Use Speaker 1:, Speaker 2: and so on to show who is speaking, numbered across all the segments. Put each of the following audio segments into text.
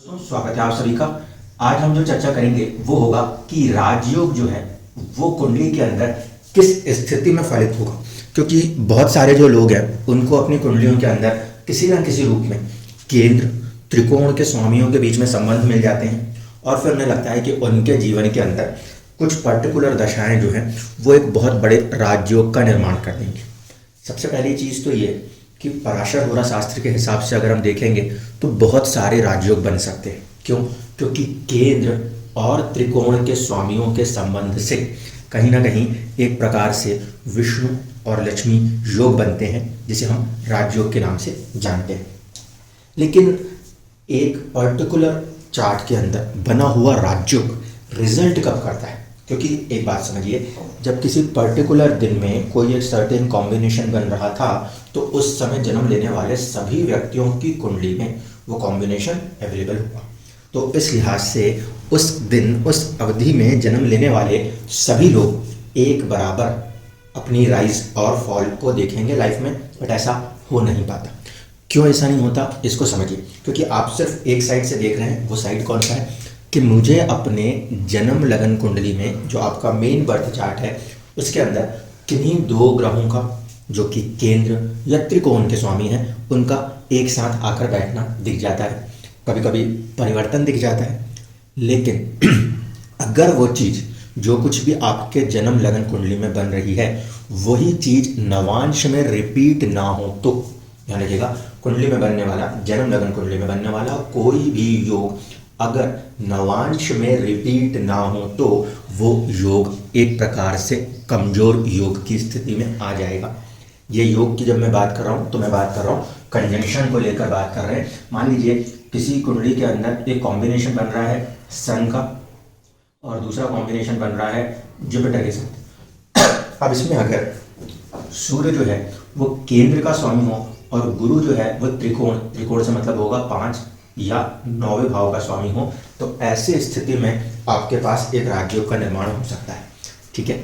Speaker 1: स्वागत है आप सभी का। आज हम जो चर्चा करेंगे वो होगा कि राजयोग जो है वो कुंडली के अंदर किस स्थिति में फलित होगा, क्योंकि बहुत सारे जो लोग हैं उनको अपनी कुंडलियों के अंदर किसी न किसी रूप में केंद्र त्रिकोण के स्वामियों के बीच में संबंध मिल जाते हैं और फिर उन्हें लगता है कि उनके जीवन के अंदर कुछ पर्टिकुलर दशाएं जो हैं वो एक बहुत बड़े राजयोग का निर्माण कर देंगी। सबसे पहली चीज़ तो ये कि पराशर होरा शास्त्र के हिसाब से अगर हम देखेंगे तो बहुत सारे राजयोग बन सकते हैं। क्यों? क्योंकि केंद्र और त्रिकोण के स्वामियों के संबंध से कहीं ना कहीं एक प्रकार से विष्णु और लक्ष्मी योग बनते हैं, जिसे हम राजयोग के नाम से जानते हैं। लेकिन एक पर्टिकुलर चार्ट के अंदर बना हुआ राजयोग रिजल्ट कब करता है? क्योंकि एक बात समझिए, जब किसी पर्टिकुलर दिन में कोई एक सर्टेन कॉम्बिनेशन बन रहा था तो उस समय जन्म लेने वाले सभी व्यक्तियों की कुंडली में वो कॉम्बिनेशन अवेलेबल हुआ। तो इस लिहाज से उस दिन उस अवधि में जन्म लेने वाले सभी लोग एक बराबर अपनी राइज और फॉल को देखेंगे लाइफ में, बट ऐसा हो नहीं पाता। क्यों ऐसा नहीं होता इसको समझिए, क्योंकि आप सिर्फ एक साइड से देख रहे हैं। वो साइड कौन सा है कि मुझे अपने जन्म लगन कुंडली में जो आपका मेन बर्थ चार्ट है उसके अंदर किन्हीं दो ग्रहों का जो कि केंद्र या त्रिकोण के स्वामी हैं उनका एक साथ आकर बैठना दिख जाता है। कभी कभी परिवर्तन दिख जाता है। लेकिन अगर वो चीज़ जो कुछ भी आपके जन्म लगन कुंडली में बन रही है वही चीज़ नवांश में रिपीट ना हो तो, ध्यान रखिएगा, कुंडली में बनने वाला, जन्म लगन कुंडली में बनने वाला कोई भी योग अगर नवांश में रिपीट ना हो तो वो योग एक प्रकार से कमजोर योग की स्थिति में आ जाएगा। ये योग की जब मैं बात कर रहा हूँ तो मैं बात कर रहा हूँ कंजंक्शन को लेकर बात कर रहे हैं। मान लीजिए किसी कुंडली के अंदर एक कॉम्बिनेशन बन रहा है सन का और दूसरा कॉम्बिनेशन बन रहा है जुपिटर के साथ। अब इसमें अगर सूर्य जो है वो केंद्र का स्वामी हो और गुरु जो है वो त्रिकोण से मतलब होगा 5 या 9वें भाव का स्वामी हो, तो ऐसी स्थिति में आपके पास एक राजयोग का निर्माण हो सकता है। ठीक है,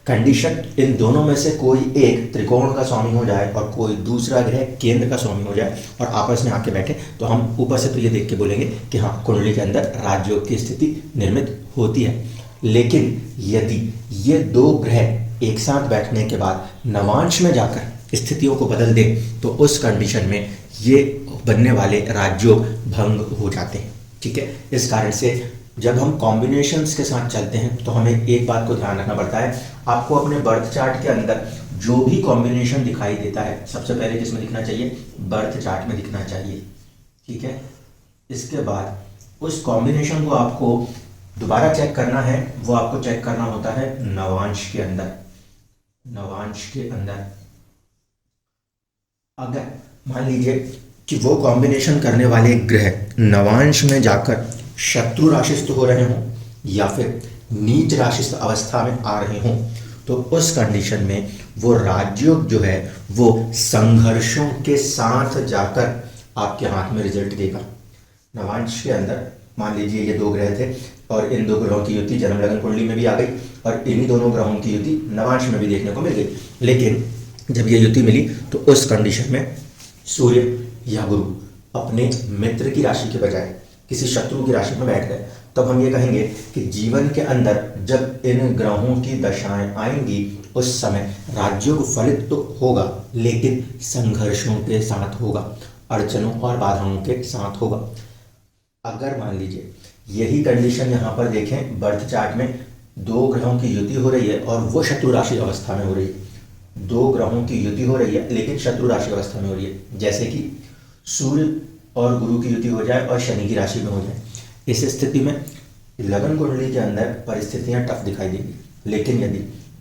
Speaker 1: कंडीशन इन दोनों में से कोई एक त्रिकोण का स्वामी हो जाए और कोई दूसरा ग्रह केंद्र का स्वामी हो जाए और आपस में आके बैठे तो हम ऊपर से तो ये देख के बोलेंगे कि हाँ, कुंडली के अंदर राजयोग की स्थिति निर्मित होती है। लेकिन यदि ये दो ग्रह एक साथ बैठने के बाद नवांश में जाकर स्थितियों को बदल दे तो उस कंडीशन में ये बनने वाले राजयोग भंग हो जाते हैं। ठीक है, इस कारण से जब हम कॉम्बिनेशंस के साथ चलते हैं तो हमें एक बात को ध्यान रखना पड़ता है। आपको अपने बर्थ चार्ट के अंदर जो भी कॉम्बिनेशन दिखाई देता है सबसे पहले किसमें दिखना चाहिए? बर्थ चार्ट में दिखना चाहिए। ठीक है, इसके बाद उस कॉम्बिनेशन को आपको दोबारा चेक करना है। वो आपको चेक करना होता है नवांश के अंदर। नवांश के अंदर अगर मान लीजिए कि वो कॉम्बिनेशन करने वाले ग्रह नवांश में जाकर शत्रु राशिस्थ हो रहे हों या फिर नीच राशिस्थ अवस्था में आ रहे हों तो उस कंडीशन में वो राजयोग जो है वो संघर्षों के साथ जाकर आपके हाथ में रिजल्ट देगा। नवांश के अंदर मान लीजिए ये दो ग्रह थे और इन दो ग्रहों की युति जन्म लगन कुंडली में भी आ गई और इन्हीं दोनों ग्रहों की युति नवांश में भी देखने को मिल गई। लेकिन जब ये युति मिली तो उस कंडीशन में सूर्य या गुरु अपने मित्र की राशि के बजाय किसी शत्रु की राशि में बैठ गए, तब हम ये कहेंगे कि जीवन के अंदर जब इन ग्रहों की दशाएं आएंगी उस समय राजयोग फलित तो होगा लेकिन संघर्षों के साथ होगा, अड़चनों और बाधाओं के साथ होगा। अगर मान लीजिए यही कंडीशन यहाँ पर देखें, बर्थ चार्ट में दो ग्रहों की युति हो रही है और वो शत्रु राशि अवस्था में हो रही है। दो ग्रहों की युति हो रही है लेकिन शत्रु राशि अवस्था में हो रही है, जैसे कि सूर्य और गुरु की युति हो जाए और शनि की राशि में हो जाए। इस स्थिति में लगन कुंडली के अंदर परिस्थितियां टफ दिखाई देंगी। लेकिन यदि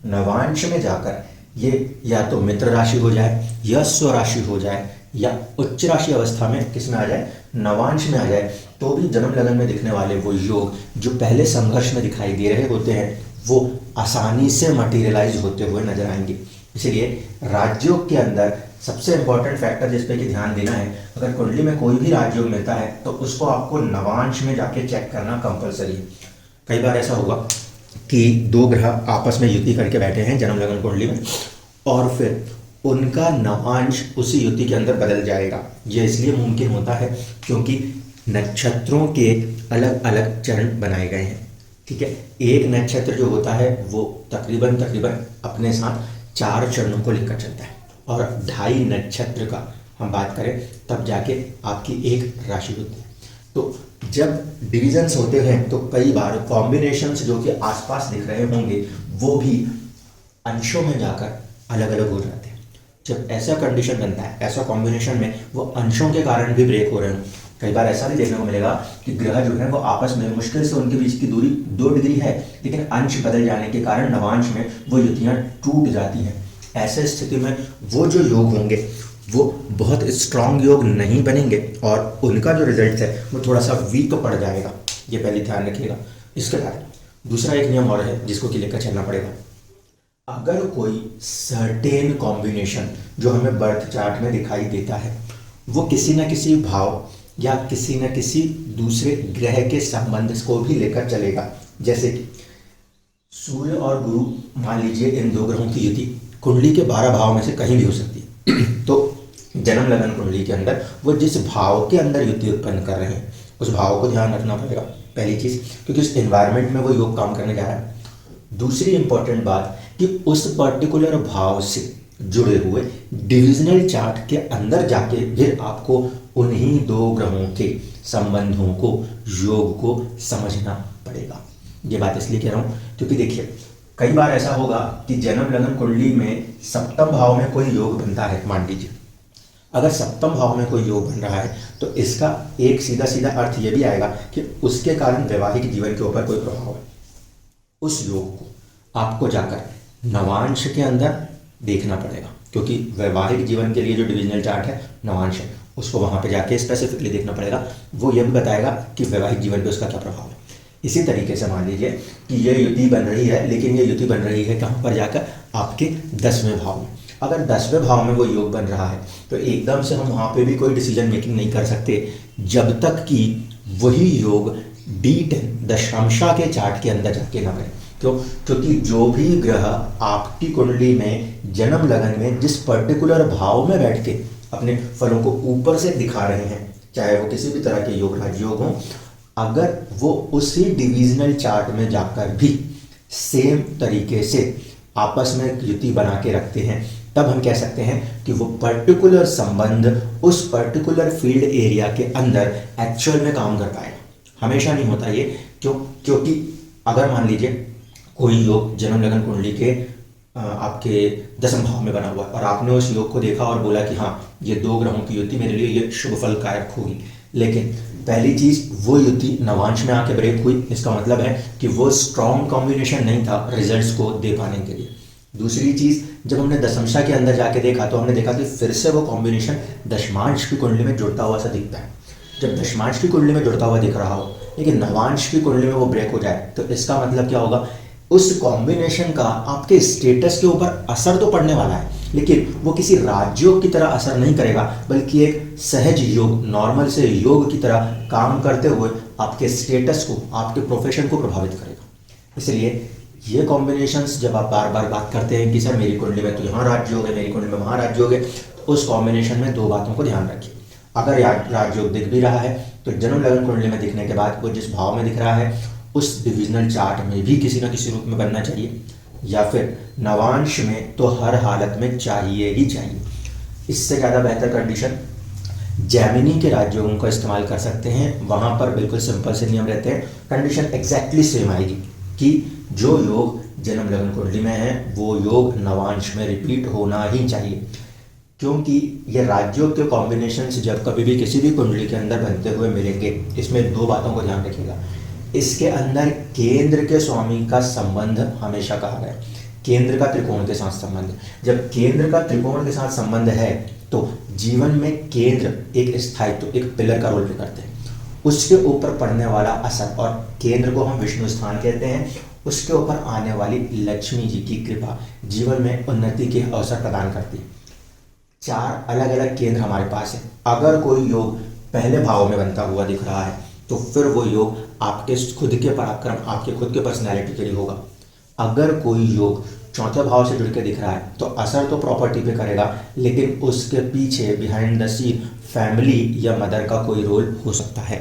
Speaker 1: नवांश में जाकर ये या तो मित्र राशि हो जाए या स्वराशि हो जाए या उच्च राशि अवस्था में किसमें आ जाए? नवांश में आ जाए, तो भी जन्म लगन में दिखने वाले वो योग जो पहले संघर्ष में दिखाई दे रहे होते हैं वो आसानी से मटीरियलाइज होते हुए नजर आएंगे। इसलिए राजयोग के अंदर सबसे इंपॉर्टेंट फैक्टर जिस पे कि ध्यान देना है, अगर कुंडली में कोई भी राजयोग मिलता है तो उसको आपको नवांश में जाके चेक करना कंपलसरी है। कई बार ऐसा होगा कि दो ग्रह आपस में युति करके बैठे हैं जन्म लगन कुंडली में और फिर उनका नवांश उसी युति के अंदर बदल जाएगा। यह इसलिए मुमकिन होता है क्योंकि नक्षत्रों के अलग अलग चरण बनाए गए हैं। ठीक है, एक नक्षत्र जो होता है वो तकरीबन तकरीबन अपने साथ 4 चरणों को लेकर चलता है, और 2.5 नक्षत्र का हम बात करें तब जाके आपकी एक राशि होती है। तो जब डिविजन्स होते हैं तो कई बार कॉम्बिनेशंस जो कि आसपास दिख रहे होंगे वो भी अंशों में जाकर अलग अलग हो जाते हैं। जब ऐसा कंडीशन बनता है, ऐसा कॉम्बिनेशन में वो अंशों के कारण भी ब्रेक हो रहे हैं। कई बार ऐसा भी देखने को मिलेगा कि ग्रह जो है वो आपस में मुश्किल से उनके बीच की दूरी 2 डिग्री है, लेकिन अंश बदल जाने के कारण नवांश में वो युतियाँ टूट जाती हैं। ऐसे स्थिति में वो जो योग होंगे वो बहुत स्ट्रांग योग नहीं बनेंगे और उनका जो रिजल्ट है वो थोड़ा सा वीक पड़ जाएगा। ये पहले ध्यान रखिएगा। इसके बाद दूसरा एक नियम और है जिसको कि लेकर चलना पड़ेगा। अगर कोई सर्टेन कॉम्बिनेशन जो हमें बर्थ चार्ट में दिखाई देता है वो किसी न किसी भाव या किसी न किसी दूसरे ग्रह के संबंध को भी लेकर चलेगा, जैसे कि सूर्य और गुरु, मान लीजिए इन 2 ग्रहों की युति कुंडली के 12 भाव में से कहीं भी हो सकती है। तो जन्म लगन कुंडली के अंदर वो जिस भाव के अंदर युति उत्पन्न कर रहे हैं उस भाव को ध्यान रखना पड़ेगा, पहली चीज़, क्योंकि उस एनवायरनमेंट में वो योग काम करने जा रहा है। दूसरी इंपॉर्टेंट बात कि उस पर्टिकुलर भाव से जुड़े हुए डिविजनल चार्ट के अंदर जाके फिर आपको उन्हीं 2 ग्रहों के संबंधों को, योग को समझना पड़ेगा। ये बात इसलिए कह रहा हूँ क्योंकि देखिए कई बार ऐसा होगा कि जन्म लगन कुंडली में सप्तम भाव में कोई योग बनता है। मान लीजिए अगर सप्तम भाव में कोई योग बन रहा है तो इसका एक सीधा सीधा अर्थ ये भी आएगा कि उसके कारण वैवाहिक जीवन के ऊपर कोई प्रभाव है। उस योग को आपको जाकर नवांश के अंदर देखना पड़ेगा, क्योंकि वैवाहिक जीवन के लिए जो डिविजनल चार्ट है नवांश है, उसको वहाँ पे जाके स्पेसिफिकली देखना पड़ेगा। वो ये भी बताएगा कि वैवाहिक जीवन पे उसका क्या प्रभाव है। इसी तरीके से मान लीजिए कि ये युति बन रही है, लेकिन ये युति बन रही है कहाँ पर जाकर, आपके 10वें भाव में। अगर 10वें भाव में वो योग बन रहा है तो एकदम से हम वहाँ पे भी कोई डिसीजन मेकिंग नहीं कर सकते जब तक कि वही योग D10 दशांशा के चार्ट के अंदर जाके ना बने। क्यों? क्योंकि जो भी ग्रह आपकी कुंडली में जन्म लगन में जिस पर्टिकुलर भाव में बैठ के अपने फलों को ऊपर से दिखा रहे हैं, चाहे वो किसी भी तरह के योग, राजयोग हों, अगर वो उसी डिविजनल चार्ट में जाकर भी सेम तरीके से आपस में युति बना के रखते हैं, तब हम कह सकते हैं कि वो पर्टिकुलर संबंध उस पर्टिकुलर फील्ड एरिया के अंदर एक्चुअल में काम कर पाएगा। हमेशा नहीं होता ये, क्योंकि अगर मान लीजिए कोई योग जन्म लगन कुंडली के आपके 10वें भाव में बना हुआ है और आपने उस योग को देखा और बोला कि हाँ ये 2 ग्रहों की युति मेरे लिए ये शुभ फल कारक होगी, लेकिन पहली चीज़ वो युति नवांश में आके ब्रेक हुई, इसका मतलब है कि वो स्ट्रॉन्ग कॉम्बिनेशन नहीं था रिजल्ट्स को दे पाने के लिए। दूसरी चीज़, जब हमने दशमशा के अंदर जाके देखा तो हमने देखा कि फिर से वो कॉम्बिनेशन दशमांश की कुंडली में जुड़ता हुआ सा दिखता है। जब दशमांश की कुंडली में जुड़ता हुआ दिख रहा हो लेकिन नवांश की कुंडली में वो ब्रेक हो जाए तो इसका मतलब क्या होगा, उस कॉम्बिनेशन का आपके स्टेटस के ऊपर असर तो पड़ने वाला है, लेकिन वो किसी राजयोग की तरह असर नहीं करेगा, बल्कि एक सहज योग, नॉर्मल से योग की तरह काम करते हुए आपके स्टेटस को, आपके प्रोफेशन को प्रभावित करेगा। इसलिए ये कॉम्बिनेशंस जब आप बार बार बात करते हैं कि सर मेरी कुंडली में तो यहाँ राजयोग है, मेरी कुंडली में वहाँ राजयोग है, तो उस कॉम्बिनेशन में 2 बातों को ध्यान रखिए। अगर राजयोग दिख भी रहा है तो जन्म लगन कुंडली में दिखने के बाद वो जिस भाव में दिख रहा है उस डिविजनल चार्ट में भी किसी न किसी रूप में बनना चाहिए, या फिर नवांश में तो हर हालत में चाहिए ही चाहिए। इससे ज़्यादा बेहतर कंडीशन जैमिनी के राजयोगों का इस्तेमाल कर सकते हैं। वहाँ पर बिल्कुल सिंपल से नियम रहते हैं, कंडीशन एग्जैक्टली सेम आएगी कि जो योग जन्म लगन कुंडली में है वो योग नवांश में रिपीट होना ही चाहिए। क्योंकि ये राजयोग के कॉम्बिनेशंस जब कभी भी किसी भी कुंडली के अंदर बनते हुए मिलेंगे, इसमें 2 बातों को ध्यान रखिएगा। इसके अंदर केंद्र के स्वामी का संबंध हमेशा कहा गया, केंद्र का त्रिकोण के साथ संबंध। जब केंद्र का त्रिकोण के साथ संबंध है तो जीवन में केंद्र एक स्थायित्व, एक पिलर का रोल प्ले करते हैं। उसके ऊपर पड़ने वाला असर, और केंद्र को हम विष्णु स्थान कहते हैं, उसके ऊपर आने वाली लक्ष्मी जी की कृपा जीवन में उन्नति के अवसर प्रदान करती है। 4 अलग अलग केंद्र हमारे पास है। अगर कोई योग पहले भाव में बनता हुआ दिख रहा है तो फिर वो योग आपके खुद के पराक्रम, आपके खुद के पर्सनैलिटी के लिए होगा। अगर कोई योग चौथे भाव से जुड़ के दिख रहा है तो असर तो प्रॉपर्टी पे करेगा, लेकिन उसके पीछे बिहाइंड द सीन फैमिली या मदर का कोई रोल हो सकता है।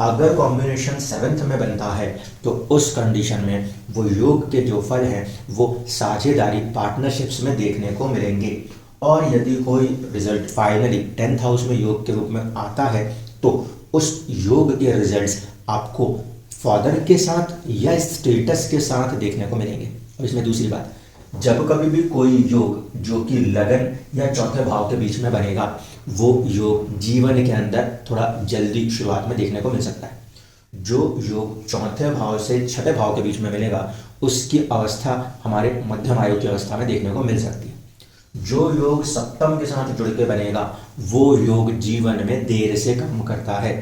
Speaker 1: अगर कॉम्बिनेशन 7th में बनता है तो उस कंडीशन में वो योग के जो फल हैं वो साझेदारी पार्टनरशिप्स में देखने को मिलेंगे। और यदि कोई रिजल्ट फाइनली 10th हाउस में योग के रूप में आता है तो उस योग के रिजल्ट्स आपको फादर के साथ या स्टेटस के साथ देखने को मिलेंगे। अब इसमें दूसरी बात, जब कभी भी कोई योग जो कि लगन या चौथे भाव के बीच में बनेगा वो योग जीवन के अंदर थोड़ा जल्दी शुरुआत में देखने को मिल सकता है। जो योग चौथे भाव से छठे भाव के बीच में मिलेगा उसकी अवस्था हमारे मध्यम आयु की अवस्था में देखने को मिल सकती है। जो योग सप्तम के साथ जुड़ के बनेगा वो योग जीवन में देर से काम करता है।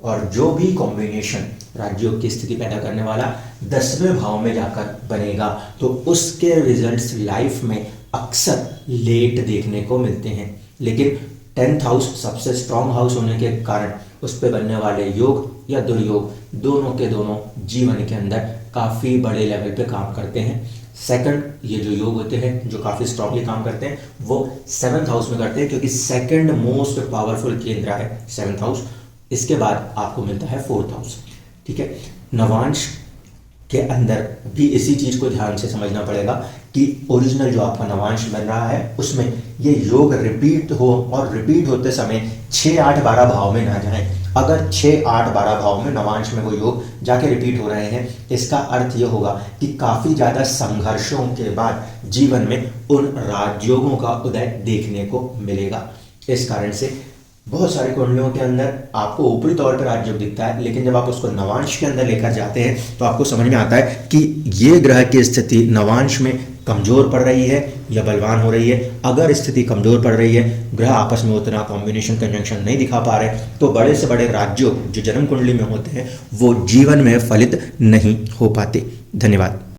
Speaker 1: और जो भी कॉम्बिनेशन राजयोग की स्थिति पैदा करने वाला 10वें भाव में जाकर बनेगा तो उसके रिजल्ट्स लाइफ में अक्सर लेट देखने को मिलते हैं। लेकिन 10th हाउस सबसे स्ट्रांग हाउस होने के कारण उस पर बनने वाले योग या दुर्योग दोनों के दोनों जीवन के अंदर काफ़ी बड़े लेवल पे काम करते हैं। सेकंड, ये जो योग होते हैं जो काफ़ी स्ट्रांगली काम करते हैं वो 7th हाउस में करते हैं, क्योंकि सेकंड मोस्ट पावरफुल केंद्र है 7th हाउस। इसके बाद आपको मिलता है 4th हाउस। ठीक है, नवांश के अंदर भी इसी चीज़ को ध्यान से समझना पड़ेगा कि ओरिजिनल जो आपका नवांश बन रहा है उसमें ये योग रिपीट हो और रिपीट होते समय 6, 8, 12 भाव में ना जाए। अगर 6, 8, 12 भाव में नवांश में वो योग जाके रिपीट हो रहे हैं इसका अर्थ ये होगा कि काफ़ी ज़्यादा संघर्षों के बाद जीवन में उन राजयोगों का उदय देखने को मिलेगा। इस कारण से बहुत सारे कुंडलियों के अंदर आपको ऊपरी तौर पर राजयोग दिखता है, लेकिन जब आप उसको नवांश के अंदर लेकर जाते हैं तो आपको समझ में आता है कि ये ग्रह की स्थिति नवांश में कमजोर पड़ रही है या बलवान हो रही है। अगर स्थिति कमजोर पड़ रही है, ग्रह आपस में उतना कॉम्बिनेशन कंजंक्शन नहीं दिखा पा रहे, तो बड़े से बड़े राजयोग जो जन्म कुंडली में होते हैं वो जीवन में फलित नहीं हो पाते। धन्यवाद।